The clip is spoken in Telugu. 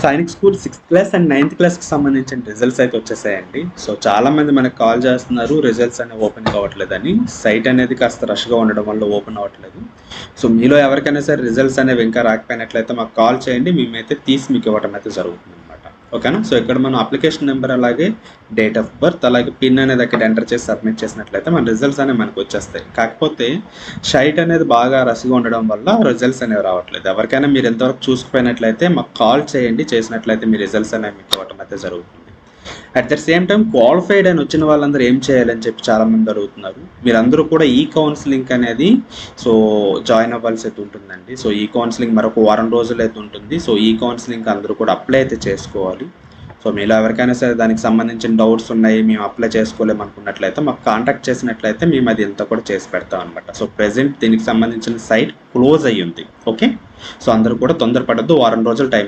Sainik school 6th class and 9th క్లాస్కి సంబంధించిన రిజల్ట్స్ అయితే వచ్చేసాయండి. సో చాలామంది మనకు కాల్ చేస్తున్నారు రిజల్ట్స్ అనేవి ఓపెన్ కావట్లేదని. సైట్ అనేది కాస్త రష్గా ఉండడం వల్ల ఓపెన్ అవ్వట్లేదు. సో మీలో ఎవరికైనా సరే రిజల్ట్స్ అనేవి ఇంకా రాకపోయినట్లయితే మాకు కాల్ చేయండి, మేమైతే తీసి మీకు ఇవ్వడం అయితే జరుగుతుంది అనమాట. ఓకేనా. సో ఇక్కడ మనం అప్లికేషన్ నెంబర్ అలాగే డేట్ ఆఫ్ బర్త్ అలాగే పిన్ అనేది అక్కడ ఎంటర్ చేసి సబ్మిట్ చేసినట్లయితే మన రిజల్ట్స్ అనేవి మనకు వచ్చేస్తాయి. కాకపోతే సైట్ అనేది బాగా రష్గా ఉండడం వల్ల రిజల్ట్స్ అనేవి రావట్లేదు. ఎవరికైనా మీరు ఎంతవరకు చూసుకుపోయినట్లయితే మాకు కాల్ చేయండి, చేసినట్లయితే మీ రిజల్ట్స్ అనేవి మీకు ఇవ్వడం అయితే జరుగుతుంది. At the same time qualified అని వచ్చిన వాళ్ళందరూ ఏం చేయాలని చెప్పి చాలామంది అడుగుతున్నారు. మీరందరూ కూడా ఈ కౌన్సిలింగ్ అనేది సో జాయిన్ అవ్వాల్సి అయితే ఉంటుందండి. సో ఈ కౌన్సిలింగ్ మరొక వారం రోజులు అయితే ఉంటుంది. సో ఈ కౌన్సిలింగ్ అందరూ కూడా అప్లై అయితే చేసుకోవాలి. సో మీలో ఎవరికైనా సరే దానికి సంబంధించిన డౌట్స్ ఉన్నాయి, మేము అప్లై చేసుకోలేము అనుకున్నట్లయితే మాకు కాంటాక్ట్ చేసినట్లయితే మేము అది ఎంత కూడా చేసి పెడతాం అనమాట. సో ప్రెజెంట్ దీనికి సంబంధించిన సైట్ క్లోజ్ అయ్యి ఉంది. ఓకే. సో అందరూ కూడా తొందరపడద్దు, వారం రోజులు టైం